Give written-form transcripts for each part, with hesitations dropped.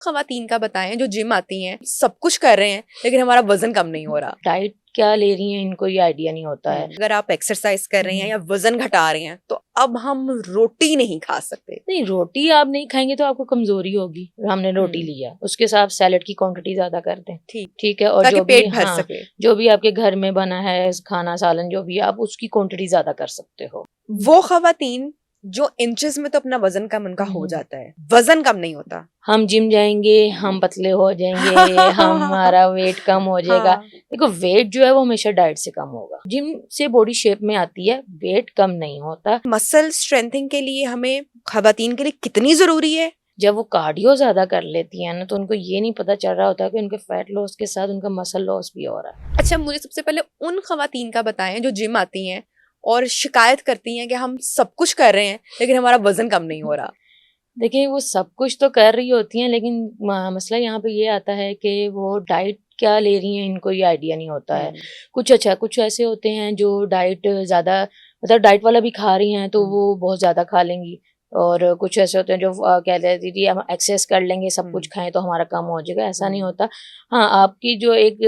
खवातीन का बताएं जो जिम आती हैं, सब कुछ कर रहे हैं लेकिन हमारा वजन कम नहीं हो रहा। डाइट क्या ले रही हैं इनको ये आइडिया नहीं होता है। अगर आप एक्सरसाइज कर रही हैं या वजन घटा रहे हैं तो अब हम रोटी नहीं खा सकते। नहीं, रोटी आप नहीं खाएंगे तो आपको कमजोरी होगी। हमने रोटी लिया, उसके साथ सैलेड की क्वांटिटी ज्यादा कर दें, ठीक है, और ताकि जो भी पेट भर सके। जो भी आपके घर में बना है खाना सालन जो भी आप उसकी क्वांटिटी ज्यादा कर सकते हो। वो खवातीन जो इंचेस में तो अपना वजन कम उनका हो जाता है, वजन कम नहीं होता। हम जिम जाएंगे, हम पतले हो जाएंगे, हमारा वेट कम हो जाएगा। देखो वेट जो है वो हमेशा डाइट से कम होगा। जिम से बॉडी शेप में आती है, वेट कम नहीं होता। मसल स्ट्रेंथिंग के लिए हमें खवातीन के लिए कितनी जरूरी है? जब वो कार्डियो ज्यादा कर लेती है ना तो उनको ये नहीं पता चल रहा होता कि उनके फैट लॉस के साथ उनका मसल लॉस भी हो रहा है। अच्छा, मुझे सबसे पहले उन खवातीन का बताएं जो जिम आती हैं और शिकायत करती हैं कि हम सब कुछ कर रहे हैं लेकिन हमारा वजन कम नहीं हो रहा। देखिए वो सब कुछ तो कर रही होती हैं लेकिन मसला यहाँ पे ये आता है कि वो डाइट क्या ले रही हैं इनको ये आइडिया नहीं होता है। कुछ ऐसे होते हैं जो डाइट ज्यादा मतलब डाइट वाला भी खा रही हैं तो वो बहुत ज्यादा खा लेंगी, और कुछ ऐसे होते हैं जो कहते हैं दीदी हम एक्सेस कर लेंगे, सब कुछ खाएं तो हमारा कम हो जाएगा। ऐसा नहीं होता। हाँ, आपकी जो एक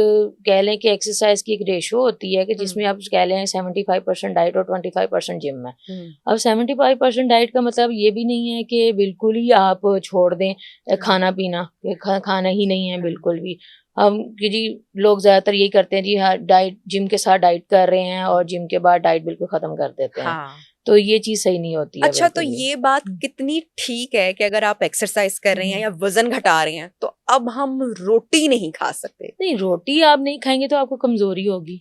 कह लें कि एक्सरसाइज की एक रेशो होती है कि जिसमें आप कह लें 75% डाइट और 25% जिम में। अब 75% डाइट का मतलब ये भी नहीं है कि बिल्कुल ही आप छोड़ दें खाना पीना, खाना ही नहीं है बिल्कुल भी। हम कि जी लोग ज्यादातर यही करते हैं जी हाँ डाइट जिम के साथ डाइट कर रहे हैं और जिम के बाद डाइट बिल्कुल खत्म कर देते हैं। तो ये चीज सही नहीं होती है। अच्छा, तो ये बात कितनी ठीक है कि अगर आप एक्सरसाइज कर रहे हैं या वजन घटा रहे हैं तो अब हम रोटी नहीं खा सकते? नहीं, रोटी आप नहीं खाएंगे तो आपको कमजोरी होगी,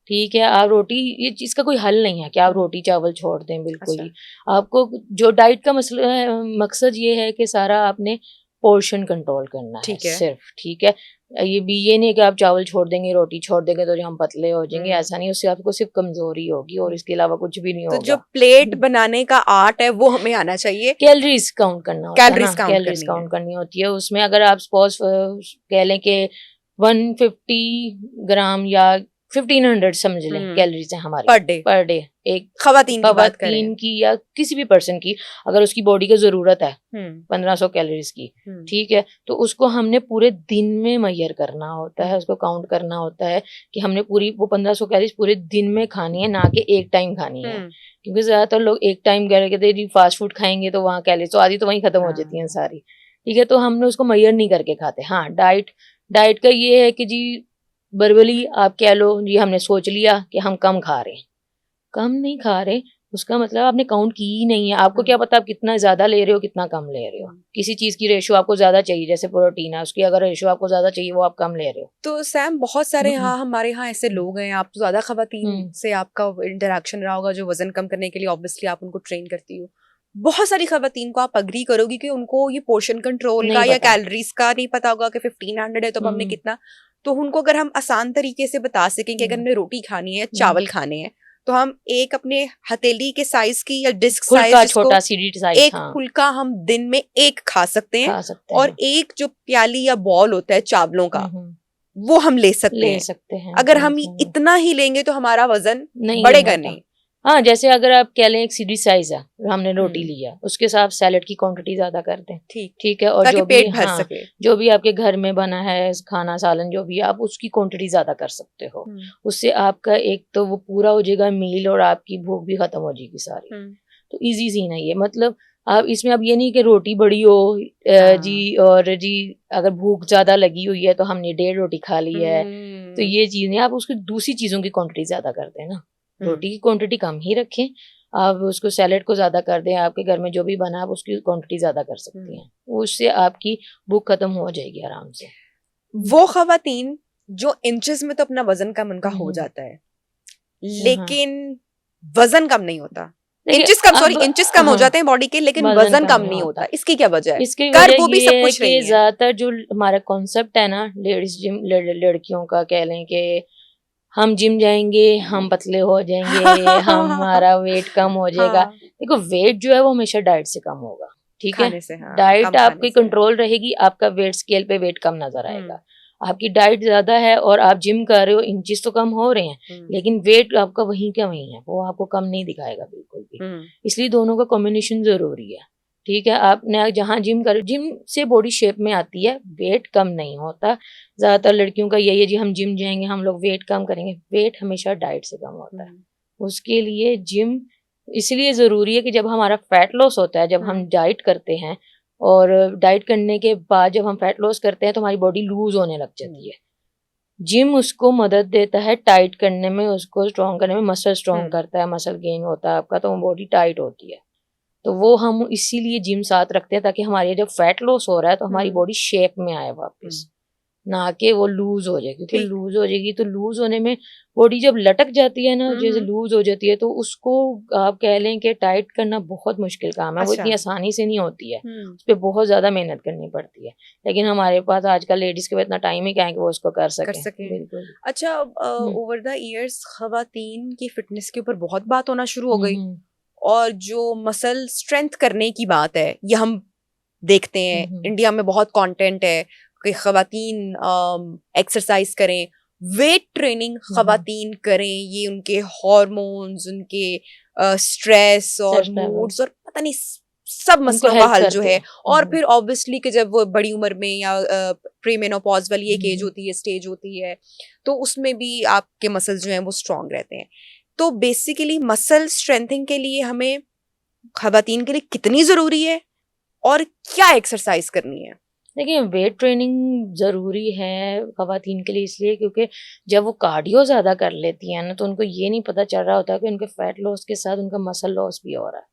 ठीक है। आप रोटी, ये चीज का कोई हल नहीं है कि आप रोटी चावल छोड़ दें बिल्कुल ही। आपको जो डाइट का मसला है, मकसद ये है कि सारा आपने पोर्शन कंट्रोल करना है सिर्फ, ठीक है। ये नहीं कि आप चावल छोड़ देंगे रोटी छोड़ देंगे तो हम पतले हो जाएंगे, ऐसा नहीं। उससे आपको सिर्फ कमजोरी होगी और इसके अलावा कुछ भी नहीं होगा। तो जो प्लेट बनाने का आर्ट है वो हमें आना चाहिए। कैलोरीज काउंट करना होता है, कैलोरीज काउंट करनी होती है। उसमें अगर आप सपोज कह लें कि 150 ग्राम या 1500 समझ लें कैलोरीज है हमारी पर डे एक खवातीन की या किसी भी पर्सन की, अगर उसकी बॉडी को जरूरत है 1500 कैलोरीज की, ठीक है, तो उसको हमने पूरे दिन में मेजर करना होता है, उसको काउंट करना होता है कि हमने पूरी वो 1500 कैलोरीज पूरे दिन में खानी है, ना कि एक टाइम खानी है। क्योंकि ज्यादातर लोग एक टाइम कहते हैं फास्ट फूड खाएंगे तो वहाँ कैलोरीज तो आधी तो वहीं खत्म हो जाती है सारी, ठीक है। तो हमने उसको मेजर नहीं करके खाते। हाँ, डाइट का ये है कि जी बर्बली आप कह लो जी हमने सोच लिया कि हम कम खा रहे हैं, कम नहीं खा रहे उसका मतलब आपने काउंट की ही नहीं है। आपको क्या पता आप कितना ज्यादा ले रहे हो कितना कम ले रहे हो। किसी चीज की रेशो आपको ज्यादा चाहिए, जैसे प्रोटीन है, उसकी अगर रेशो आपको ज्यादा चाहिए वो आप कम ले रहे हो। तो सैम, बहुत सारे हमारे यहाँ ऐसे लोग हैं, आप तो ज्यादा खवातीन से आपका इंटरेक्शन रहा होगा जो वजन कम करने के लिए ऑब्वियसली आप उनको ट्रेन करती हो। बहुत सारी खवातीन को आप अग्री करोगी कि उनको ये पोर्शन कंट्रोल का या कैलोरीज का नहीं पता होगा कि 1500 है तो हमने कितना। तो उनको अगर हम आसान तरीके से बता सकें कि अगर हमने रोटी खानी है चावल खाने हैं तो हम एक अपने हथेली के साइज की या डिस्क साइज, छोटा सीडी साइज, एक फुल्का हम दिन में एक खा सकते हैं, और एक जो प्याली या बॉल होता है चावलों का वो हम ले सकते हैं। अगर हम इतना ही लेंगे तो हमारा वजन बढ़ेगा नहीं। हाँ, जैसे अगर आप कह लें एक सीडी साइज है, हमने रोटी लिया, उसके साथ सैलेड की क्वांटिटी ज्यादा कर दें, ठीक है, और जो पेट भर सके। जो भी आपके घर में बना है खाना सालन जो भी, आप उसकी क्वांटिटी ज्यादा कर सकते हो। उससे आपका एक तो वो पूरा हो जाएगा मील और आपकी भूख भी खत्म हो जाएगी सारी। तो इजी सीन है ये। मतलब आप इसमें अब ये नहीं कि रोटी बड़ी हो जी और जी अगर भूख ज्यादा लगी हुई है तो हमने 1.5 रोटी खा ली है, तो ये चीज नहीं। आप उसकी दूसरी चीजों की क्वांटिटी ज्यादा कर दें ना, रोटी की क्वांटिटी कम ही रखें, आप उसको सैलेड को ज्यादा कर दें, आपके घर में जो भी बना आप उसकी क्वांटिटी ज्यादा कर सकती हैं, उससे आपकी भूख खत्म हो जाएगी आराम से। वो खवातीन जो इंचेस में तो अपना वजन कम उनका हो जाता है लेकिन वजन कम नहीं होता। इंचेस कम हो जाते हैं बॉडी के लेकिन वजन कम नहीं होता। इसकी क्या वजह है? इसकी वजह वो भी सब कुछ नहीं है। ज्यादातर जो हमारा कॉन्सेप्ट है ना लेडीज जिम लड़कियों का, कह लें कि हम जिम जाएंगे हम पतले हो जाएंगे, हमारा वेट कम हो जाएगा। देखो वेट जो है वो हमेशा डाइट से कम होगा, ठीक है। डाइट आपकी कंट्रोल रहेगी, आपका वेट स्केल पे वेट कम नजर आएगा। आपकी डाइट ज्यादा है और आप जिम कर रहे हो, इंचेस तो कम हो रहे हैं लेकिन वेट आपका वहीं का वहीं है, वो आपको कम नहीं दिखाएगा बिल्कुल भी। इसलिए दोनों का कॉम्बिनेशन जरूरी है। ठीक है, आपने जहाँ जिम कर, जिम से बॉडी शेप में आती है, वेट कम नहीं होता। ज़्यादातर लड़कियों का यही है जी हम जिम जाएंगे हम लोग वेट कम करेंगे, वेट हमेशा डाइट से कम होता है। उसके लिए जिम इसलिए ज़रूरी है कि जब हमारा फैट लॉस होता है, जब हम डाइट करते हैं और डाइट करने के बाद जब हम फैट लॉस करते हैं तो हमारी बॉडी लूज होने लग जाती है। जिम उसको मदद देता है टाइट करने में, उसको स्ट्रॉन्ग करने में, मसल स्ट्रॉन्ग करता है, मसल गेन होता है आपका, तो बॉडी टाइट होती है। तो वो हम इसीलिए जिम साथ रखते हैं ताकि हमारे जब फैट लॉस हो रहा है तो हमारी बॉडी शेप में आए वापस, ना कि वो लूज हो जाए, क्योंकि लूज हो जाएगी तो लूज होने में बॉडी जब लटक जाती है ना, जैसे लूज हो जाती है, तो उसको आप कह लें कि टाइट करना बहुत मुश्किल काम है। वो इतनी आसानी से नहीं होती है, उस पर बहुत ज्यादा मेहनत करनी पड़ती है। लेकिन हमारे पास आजकल लेडीज के पास इतना टाइम ही क्या है कि वो उसको कर सके। बिल्कुल। अच्छा, ओवर द इयर्स खवातीन की फिटनेस के ऊपर बहुत बात होना शुरू हो गई, और जो मसल स्ट्रेंथ करने की बात है ये हम देखते हैं इंडिया में बहुत कंटेंट है कि खवातीन एक्सरसाइज करें, वेट ट्रेनिंग खवातीन करें, ये उनके हार्मोन्स, उनके स्ट्रेस और मूड्स और पता नहीं सब मसलों का हल जो है। और फिर ऑब्वियसली कि जब वो बड़ी उम्र में या प्रीमेनोपॉज वाली एक एज होती है, स्टेज होती है, तो उसमें भी आपके मसल्स जो हैं वो स्ट्रांग रहते हैं। तो बेसिकली मसल स्ट्रेंथिंग के लिए हमें खवातीन के लिए कितनी जरूरी है और क्या एक्सरसाइज करनी है? देखिए, वेट ट्रेनिंग ज़रूरी है खवातीन के लिए इसलिए क्योंकि जब वो कार्डियो ज़्यादा कर लेती हैं ना, तो उनको ये नहीं पता चल रहा होता कि उनके फैट लॉस के साथ उनका मसल लॉस भी हो रहा है।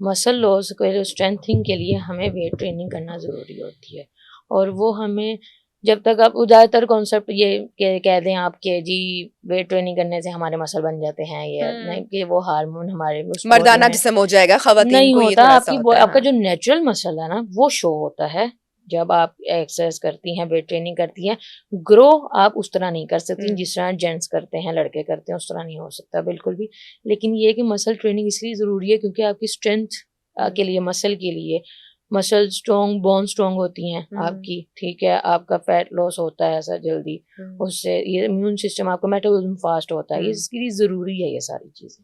मसल लॉस के स्ट्रेंथिंग के लिए हमें वेट ट्रेनिंग करना ज़रूरी होती है, और वो हमें जब तक आप ज़्यादातर कॉन्सेप्ट ये कह दें आप कि जी वेट ट्रेनिंग करने से हमारे मसल बन जाते हैं, ये नहीं कि वो हार्मोन हमारे मर्दाना जिस्म हो जाएगा, खवातीन नहीं को होता। आपका जो नेचुरल मसल है ना वो शो होता है जब आप एक्सरसाइज करती हैं, वेट ट्रेनिंग करती हैं। ग्रो आप उस तरह नहीं कर सकती जिस तरह जेंट्स करते हैं, लड़के करते हैं, उस तरह नहीं हो सकता बिल्कुल भी। लेकिन ये कि मसल ट्रेनिंग इसलिए ज़रूरी है क्योंकि आपकी स्ट्रेंथ के लिए, मसल के लिए, मसल स्ट्रॉन्ग, बोन स्ट्रॉन्ग होती हैं आपकी, ठीक है, आपका फैट लॉस होता है ऐसा जल्दी, उससे ये इम्यून सिस्टम, आपका मेटाबॉलिज्म फास्ट होता है, इसके लिए ज़रूरी है ये सारी चीज़ें।